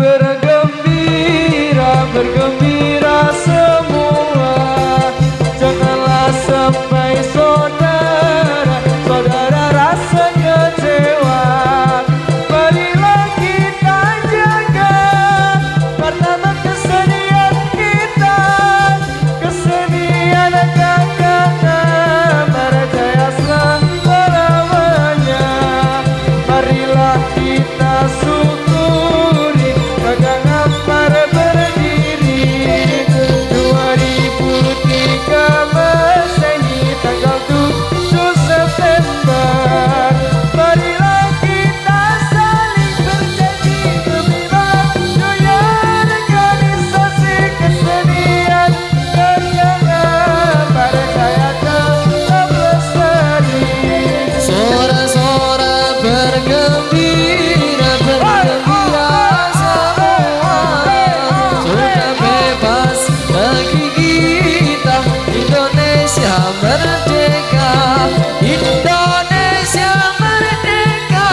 bergembira, bergembira semua. Janganlah sampai saudara, saudara rasa kecewa. Marilah kita jaga martabat kesenian kita, kesenian kakak berjaya selamanya. Marilah kita syukuri Kakang Ampar berdiri 2013 ini tanggal 7 September. Marilah kita saling berjanji gembira jaya organisasi kesenian Kakang Ampar jaya tetap lestari. Sorak-sorak bergembira, bergembira semua. Sudah bebas bagi kita, Indonesia merdeka, Indonesia merdeka.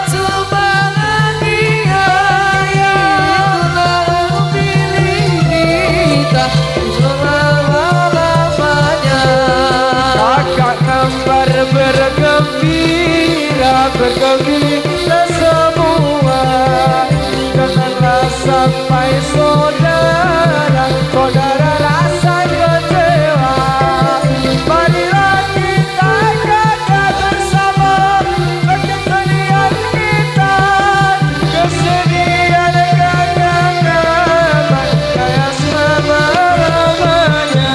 Cuma bahagia, itulah milik kita selama-lamanya. Kakang Ampar bergembira, bergembira semua. Janganlah sampai saudara, saudara rasa kecewa. Marilah kita jaga bersama kesenian kita, kesenian Kakang Ampar jaya selama-lamanya.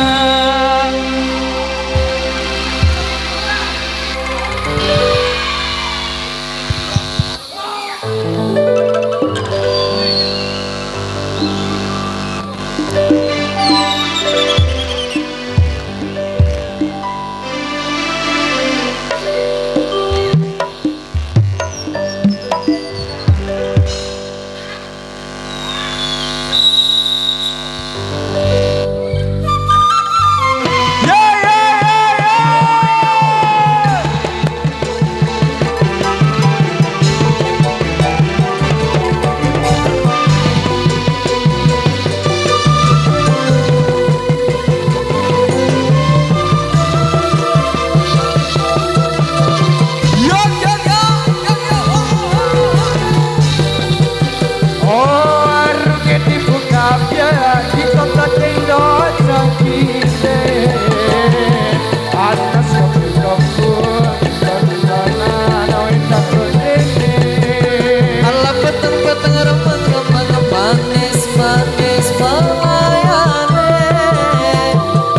Alah peteng-peteng remeng-remeng manis-manis pelayane.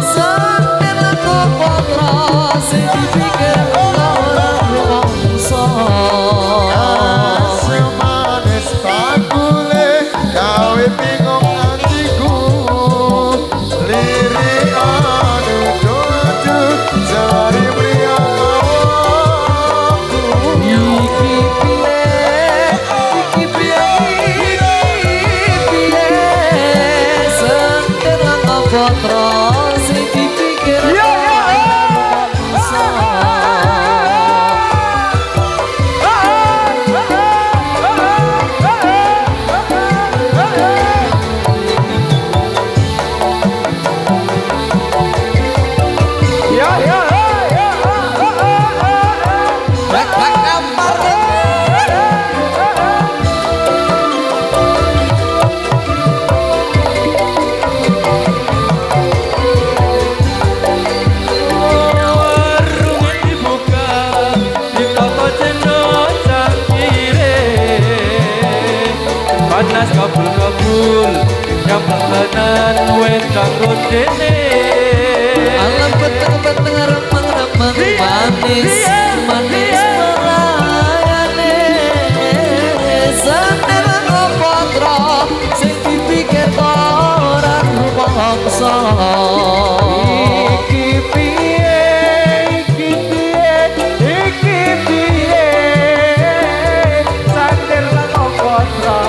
Sambil aku potra sing dipikir orang rumangsa. Semanis bakule gawe bingung hatiku. Lirik anu cucu jari priang awakku. Iki piye sambil aku potra sing dipikir orang rumangsa. Kakang Ampar Warung dibuka di toko cendol cangkire. Panas kabul-kabul yang pengenan wendang rodene. alam peteng-peteng remeng-remeng manis-manis pelayane. Sambil aku potra sing dipikir orang rumangsa. Iki piye, iki piye, iki piye. Sandir lan kotra,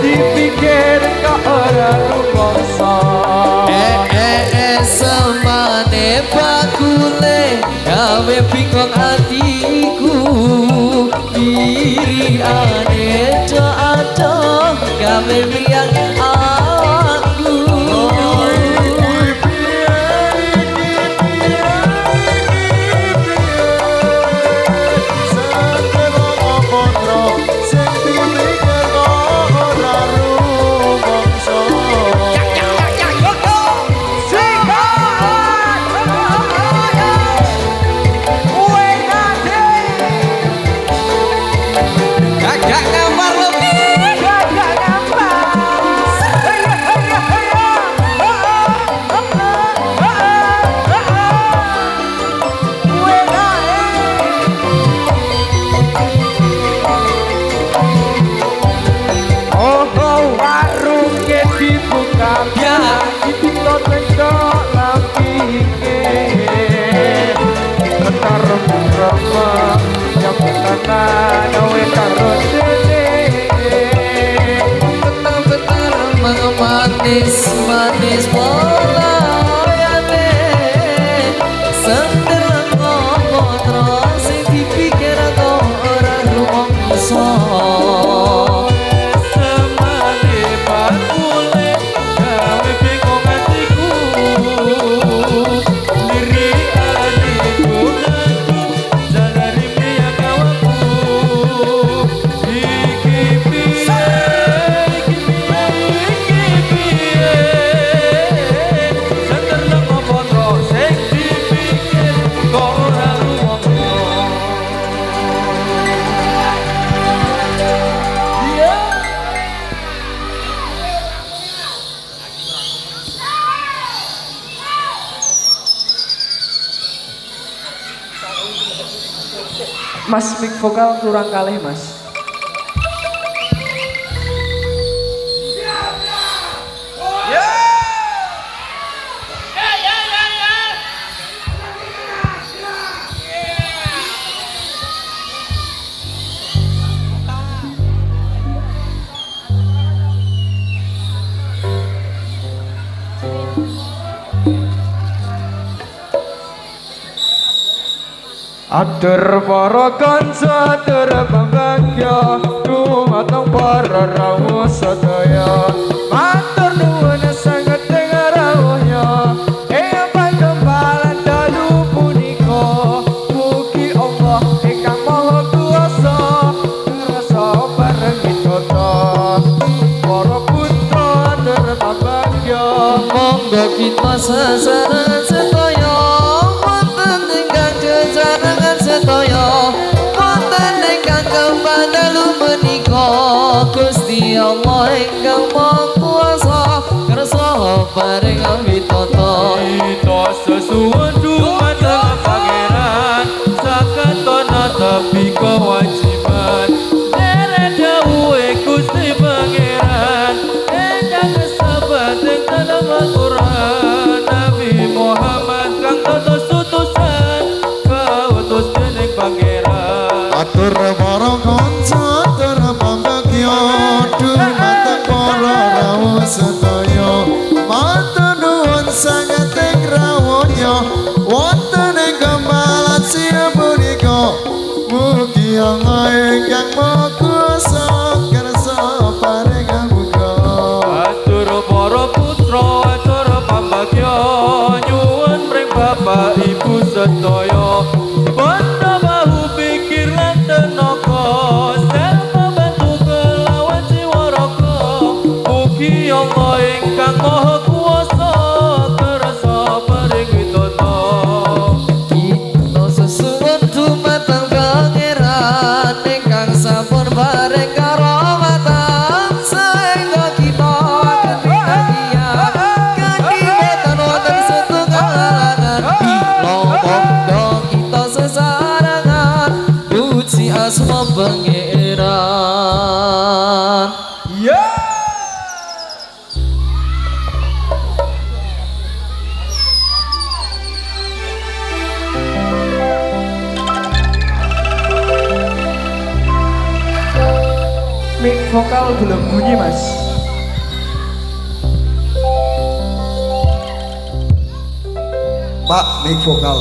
dipikir ke orang rumangsa. Semane bakule gawe bingung hatiku. Diri ane do gawe biang aku. Manis polayane sendeleng ngomonro sing dipikir kok ora rumangsa semane bakule gawe bingung hatiku lirikane gunungku jalari mriyang awakku iki piye sendeleng ngomonro sing dipikir kok ora rumangsa. Mas, mic vokal kurang kalih mas. Atur para kanca atur pambagya dumateng para rawuh sedaya matur nuwun sanget ing rawuhnya ing pangembalan dalu punika mugi Allah ingkang maha kuwasa ngrasa bareng kita para putra atur pambagya monggo kita sesarengan sedaya wonten ingkang jejarengan sedaya wonten ingkang kembandalu menika Gusti Allah ingkang Maha Kuwasa kersa paring awitata kita sesuwun dumateng pangeran sakatona tapi kewajiban derek dawuhe Gusti Pangeran ingkang kesabat ing dalam Al-Qur'an Nabi Muhammad kang dados utusan kautus dening pangeran. Atur para kanca atur pambagya dumateng para rawuh sedaya matur nuwun sanget ing rawuhnya wonten ing gembalan sia punika mugi Allah ingkang Maha Kuwasa kersa paring muga. Atur para putra atur pambagya nyuwun mring bapak ibu sedaya bondo bahu pikir lan tenaga serta bantu kelawan jiwa raga mugi Allah ingkang Maha Kuwasa kersa paring witata. kita sesuwun dumateng pangeran ingkang sampun paring karamatan sehingga kita kebahagia kadiwatan wonten setunggal halangan bila monggo kita sesarengan puji asma pangeran. Mic vokal belum bunyi mas. Pak, mic vokal.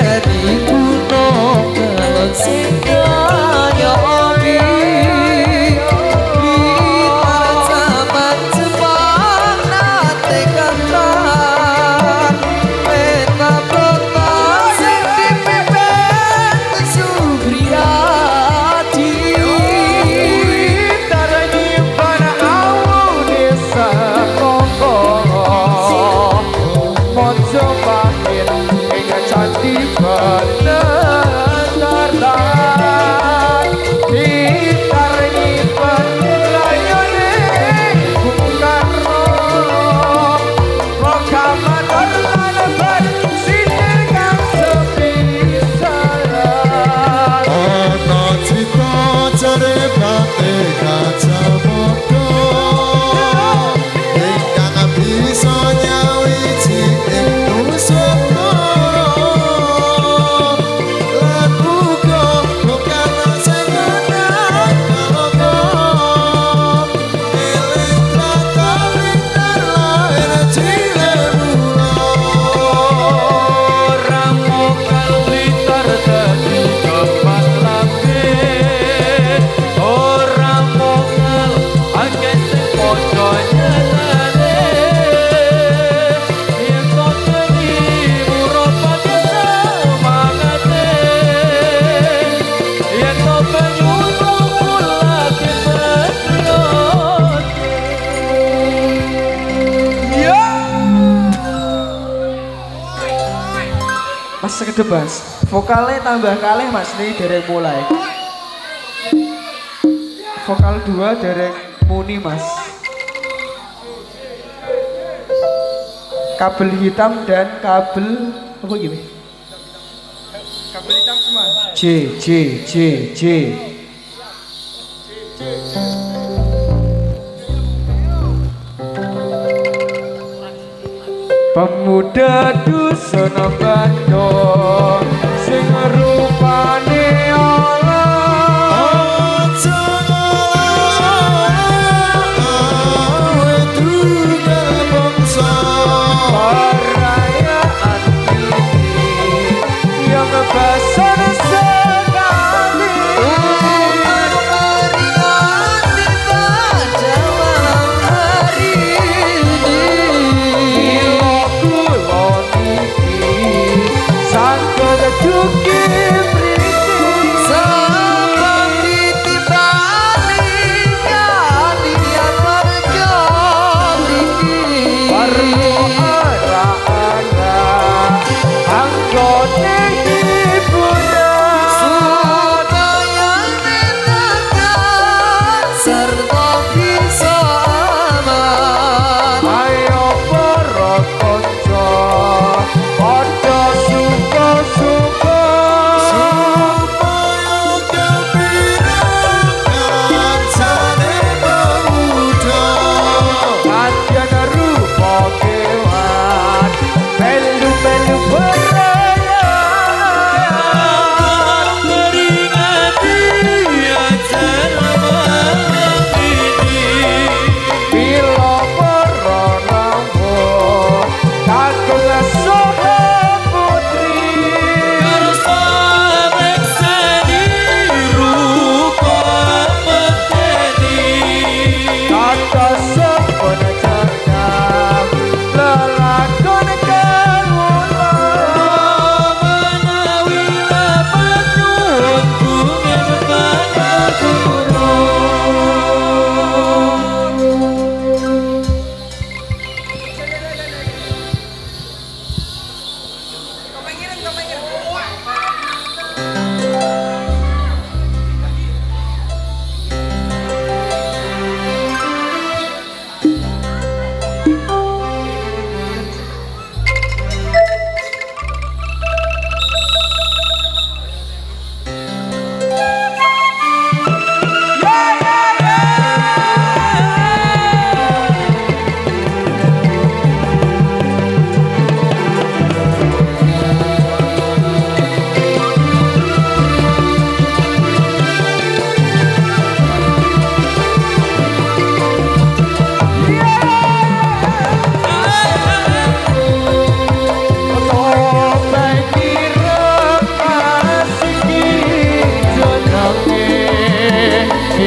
ngenteni gunung kelon sing nyobi Blitar zaman Jepang nate kentran peta prota sing dipimpin Subriyadi Nyimpen awu desa Kongkong Mojo pahit Ingat candi bener-bener Gitar nyimpen layone Bung Karno Prokamator laneban Sinir kang sepisaran Ana cita jare bate kacamata ingkang bisa nyawiji ing nusantara lan uga bukan sing ngenang kalaka eling tatawinar lair cilemula Ramo Blitar dadi kepan lambe ora mokal akeh sing padha nyatane yen kok teni muropate semangate yen kok banyu kulake ya Mas sekedep Mas, vokalnya tambah kalih Mas, ini dereng mulai. Vokal 2 dereng muni Mas. Kabel hitam dan kabel apa gini? Kabel hitam semua. J. Pemuda dusun Bandung sing rupane ala aja ngawe tunggal bangsa perayaan ini yang besar sekali Memperingati pada malam hari ini Kula niki sangkut duki priti Sabang ditibani kalian warga mriki Warna ara-ara anggone hiburan supaya menangkan serta bisa aman ayo para kanca padha suka-suka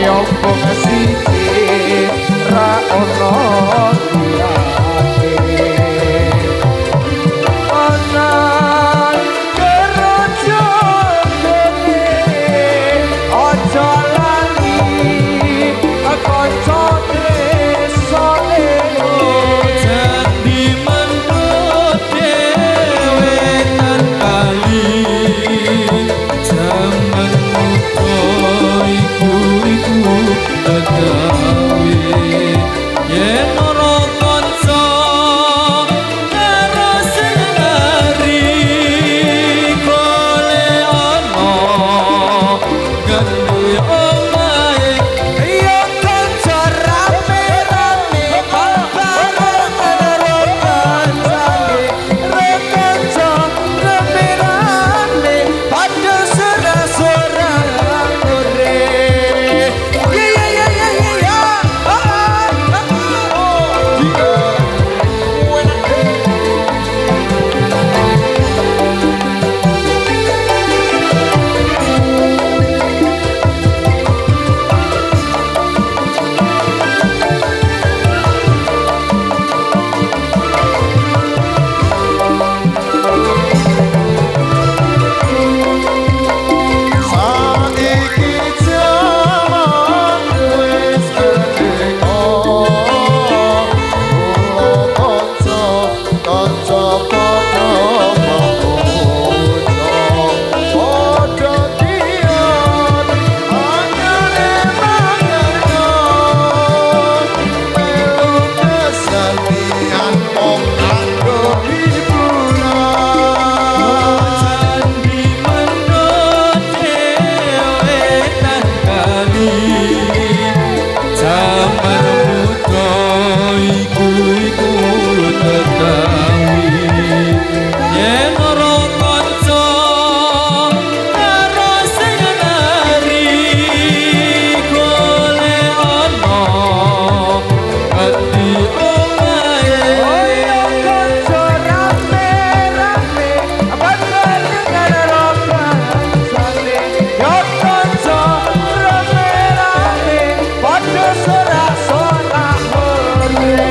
opo ngasiji ra ono liyane onan kerojo dene aja lali kanca desane Jandi mendut dewe tan kali Jaman muda iku tegawe Yen ora kanca karo sing ngari golek ana gandhe omahe iya kanca rame-rame bareng karo kancane rekanca rame-rame padha sora-sora ore ya Saiki jaman wis merdeka Mula kanca padha memuja Padha kiat anyane mangerton Melu kesenian wong kanggo hiburan Jandi mendut dewe tan kali Jaman muda iku tegawe Yen ora kanca karo sing nari golek ana ati omahe kanca rame-rame bareng karo kancane yo kanca rame-rame padha sora-sora ore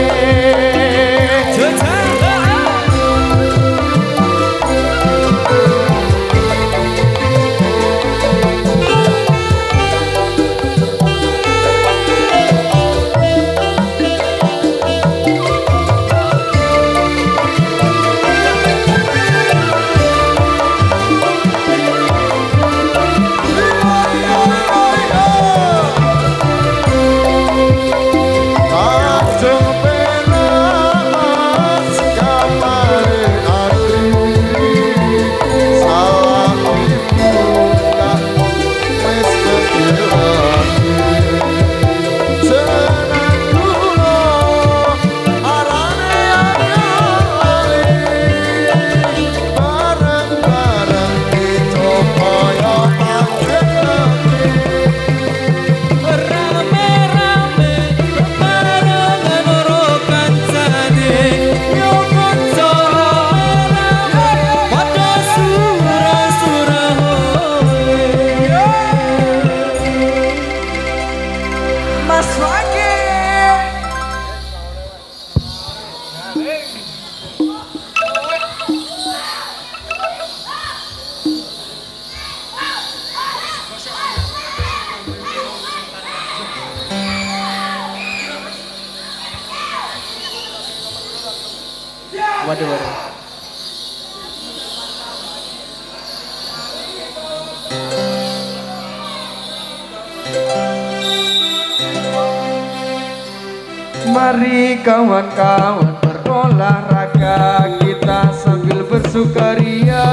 Tanjung Perak kapale atri salah ibu kak wis kedirani seneng kula arane anyale bareng-bareng dicoba ya panjenengan Rame-rame barengan karo kancane yo kanca rame-rame padha sura-sura Mas Wage waduh Mari kawan-kawan berolahraga kita sambil bersukaria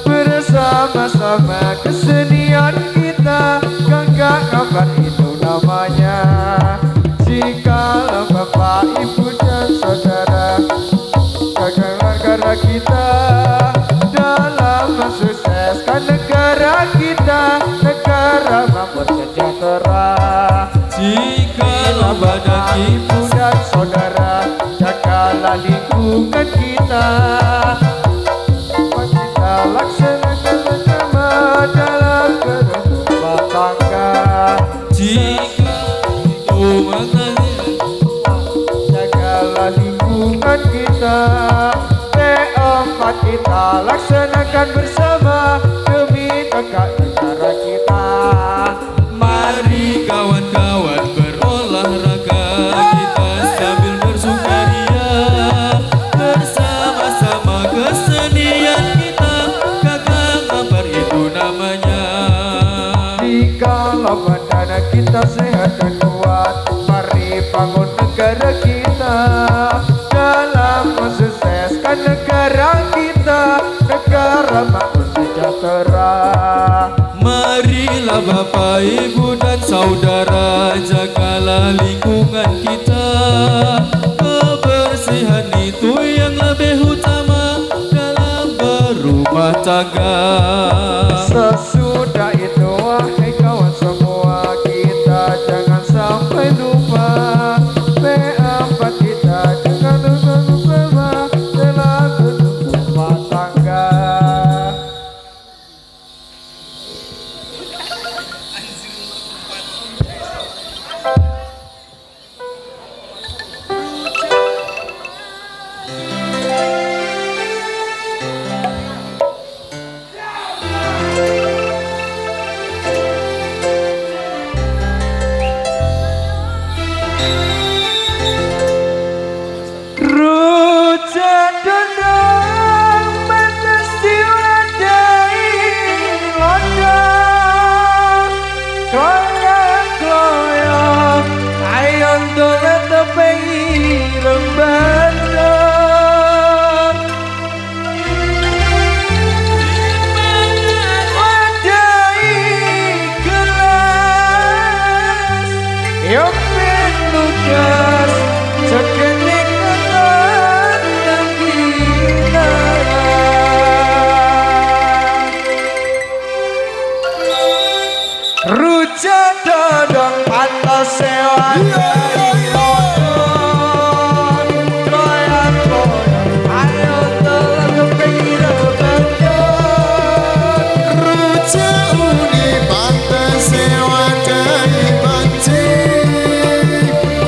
bersama-sama kesenian kita gagah kapan itu namanya jika bapak ibu dan saudara gagah negara kita dalam mensukseskan negara kita negara makmur sejahtera. jika badan Ibu dan saudara jagalah lingkungan kita kita laksanakan bersama dalam kerumah tangga Bapak, Ibu dan Saudara, jagalah lingkungan kita. Kebersihan itu yang lebih utama dalam berumah tangga. Sesudah itu wahai kawan semua, kita jangan sampai lupa P4 kita jangan lupa dalam berumah tangga. Rujak dendang manis diwadai lodang kloyang-kloyang ayon dolan tepengi rembandang wadai gelas yuk lukas sekene rujak dodong pantas sewa kloyang-kloyang ayo telan kepingin rebandang Rujak uni pantes sewa dari banci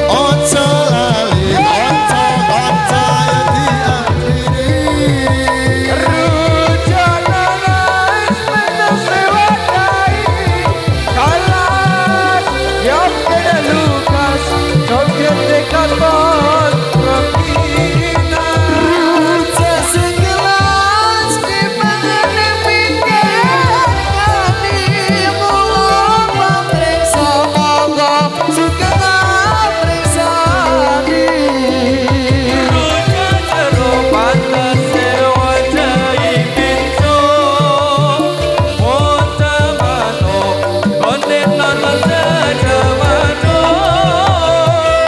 Ojo lali ojo yang diakhiri rujak nanas pantas sewa dari kalas yang kena lukas joget dekat bon rapina Rujak segelas dipangan di pinggir kali mulut memeriksa monggo suka memeriksa di Rujak jeruk pantas sewa jai pintu. Monta mano, konden nonton saja mano.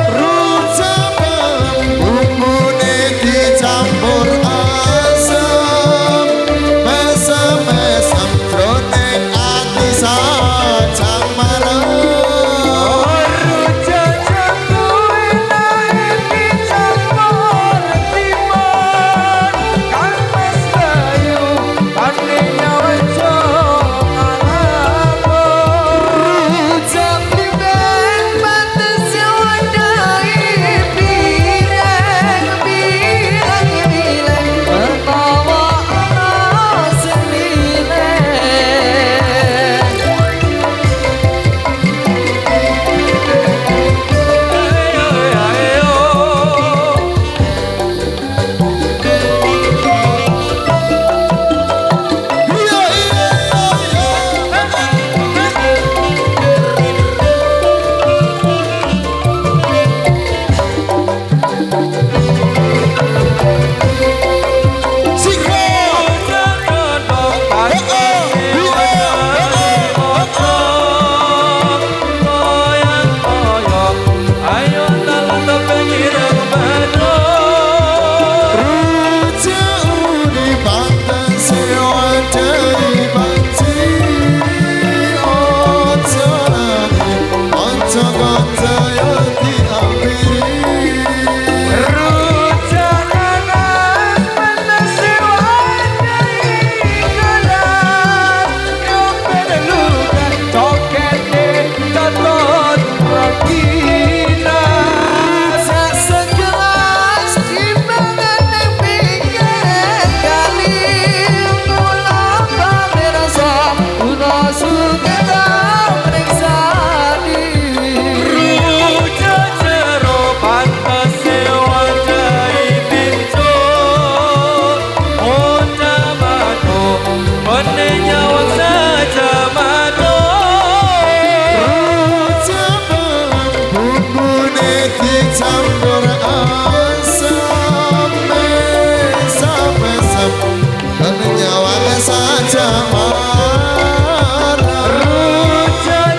Rujak bumbunya dicampur asam mesem-mesem jroning ati sajang marem rujak jangkui naik dicampur timun kan mas bayu pandenya wejo ngalapur Rujak blimbing pantes wadai pireng-pireng pertawa ana senileng Ayo, iya Rujak uni pantes sewa dari banci Ojo lali ojo kota yang diakhiri rujak nanas panas diwadai kalas yang kena lukas joget dekat bon rapina Rujak segelas dipangan di pinggir kali mulut memeriksa udah suka memeriksa di Rujak jeruk pantas sewa jai pintu. Monta mano, konden nyawang saja mano. Rujak bumbunya dicampur asam mesem-mesem dan nyawanya saja marah rujak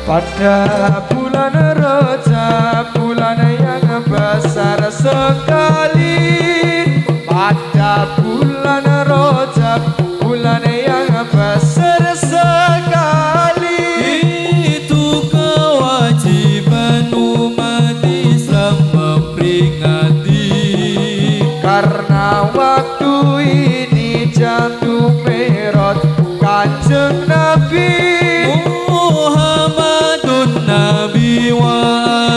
Pada bulan Rajab, bulan yang besar sekali. Pada bulan Rajab, bulan yang besar sekali. Itu kewajiban umat Islam memperingati, Karena waktu ini jatuh Mi'raj Kanjeng Nabi Muhammadun Nabi wa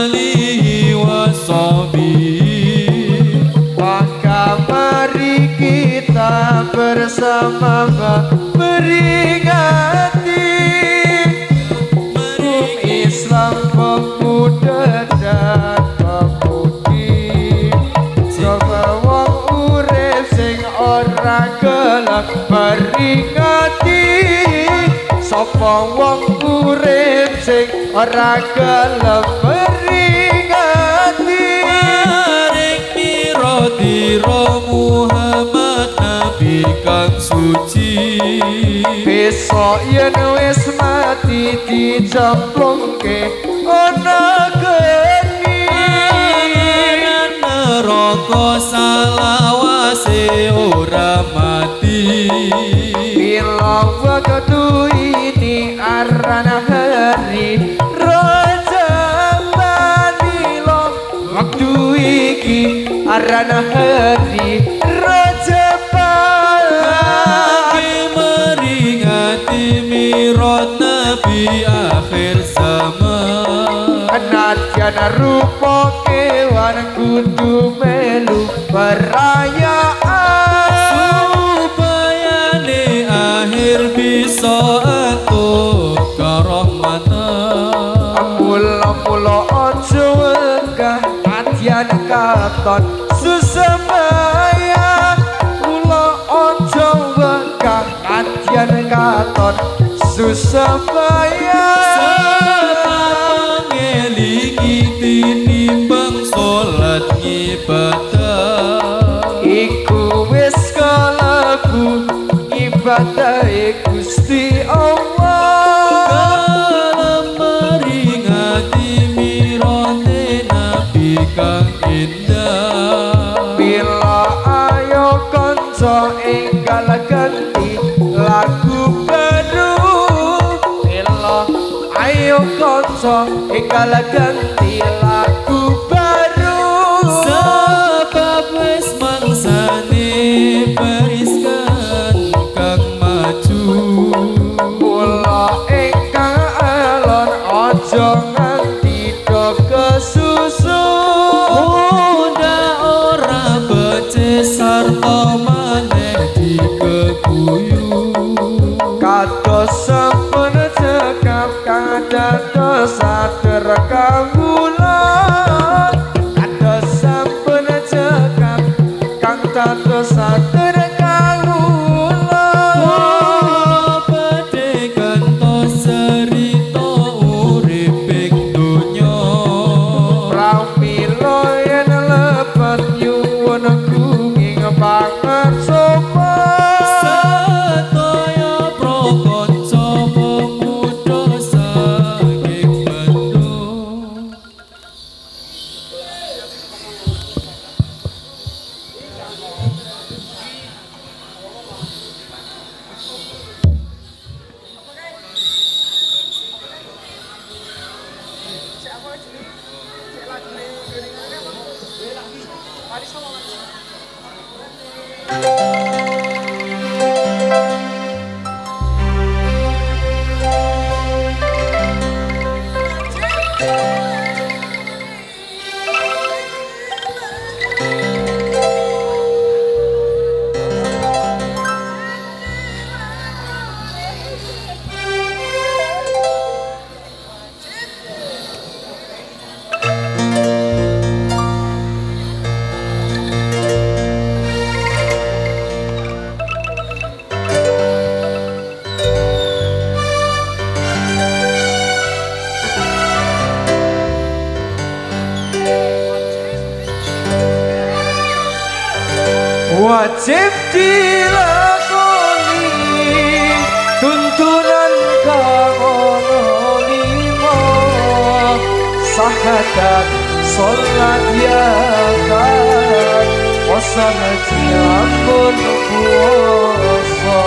alihi wa sahbihi. Maka mari kita bersama memperingati Islam pemuda dan pemudi. Coba wong urip sing ora gelem peringati. Sapa wong urip sing ora gelem peringati. Maring mira Muhammad Nabi kang suci. Besok yen wis mati dicemplungke ana geni. Neraka salawase ora mati. Bila waktu ini arana hari Rajab Manilo. Waktu iki arana hari Rajab Lagi meringati Mi'raj Nabi akhir zaman. Nadyan rupa kewan kudu melu perayaan. Supaya di akhir bisa entuk karahmatan. Mula-mula ojo wegah nadyan katon susembaya. Mula ojo wegah nadyan katon susembaya. Ngelingi tinimbang salat ngibadah. Iku wis kalebu ibadah Gusti Allah. Dalam meringati mirate Nabi kang indah. Bila ayo konco enggal ganti lagu baru. Bila ayo konco enggal ganti lagu baru. Sebab wis mangsane periskan kang maju. Mula ingkang alon ojo nganti do kesusu. Muda ora becik sarta maneh dikeguyu. Kados sampun cekap kadados sader kawula. Kados sampun cekap kang dados sader kawula. Badhe gantos cerita uriping donya. Pramila yen lebet nyuwun gunging pangarsopa. Sedaya prakanca pemuda saking Bandung. wajib dilakoni tuntunan kang ana lima sahadat sholat yakat puasa haji ampun puasa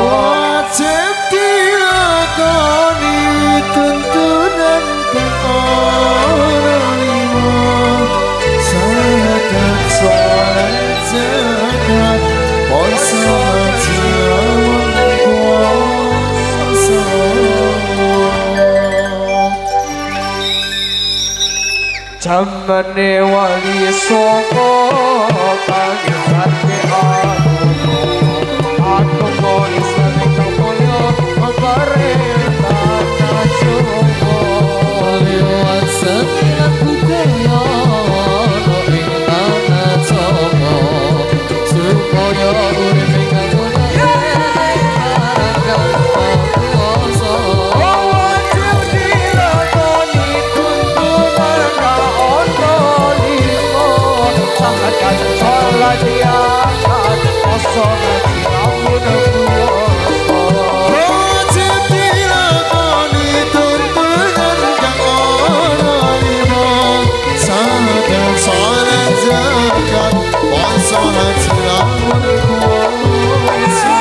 wajib dilakoni tuntunan kang ana lima sahadat sholat zakat puasa haji ampun puasa jamane wali soko kangate aku Islam kang mulya mabare tanah Jawa lewat setiap budaya no ing tanah Jawa supaya urip ing kamulia marang puasa wajib dilakoni tuntunan kang ana lima sahadat sholat yakat puasa haji ampun puasa wajib dilakoni tuntunan kang ana lima sahadat sholat zakat puasa haji ampun puasa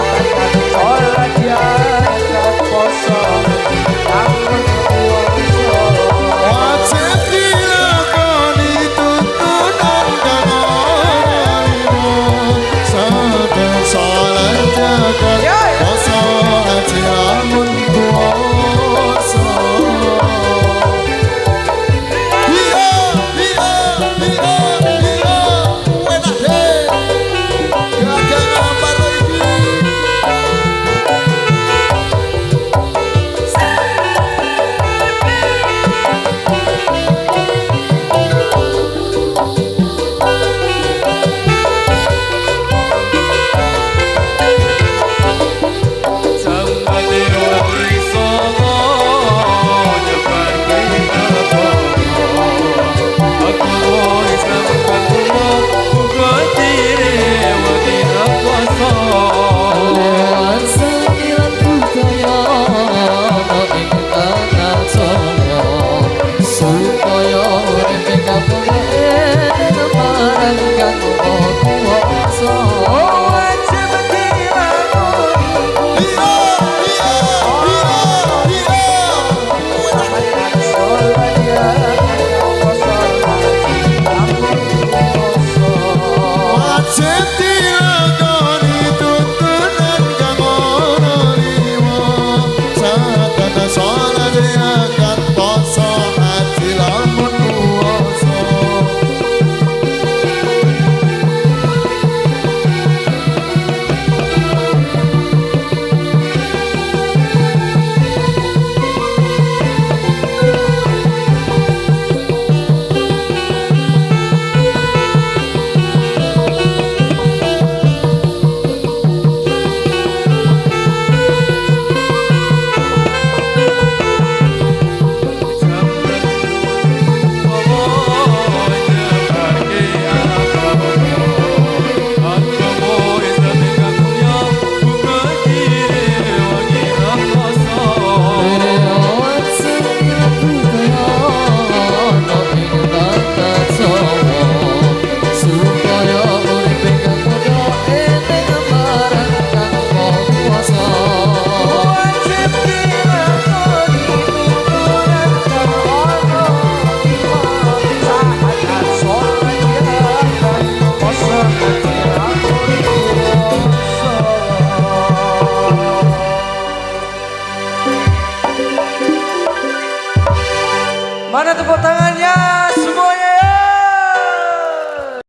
sholat yakat puasa ampun puasa wajib dilakoni tuntunan kang ana lima sahadat sholat zakat puasa haji ampun puasa iya enak deh gagak ngampar iki Sampai wali songo nyebar berita bohong. Aku Islam kang mulya uga direwangi puasa. Lewat setiap budaya no ing tanah Jawa supaya urip ing kamuliaan marang kang puasa. wajib dilakoni sholat yakat puasa haji ampun puasa wajib dilakoni tuntunan kang ana lima sahadat sholat zakat puasa haji ampun puasa Mana tepuk tangannya?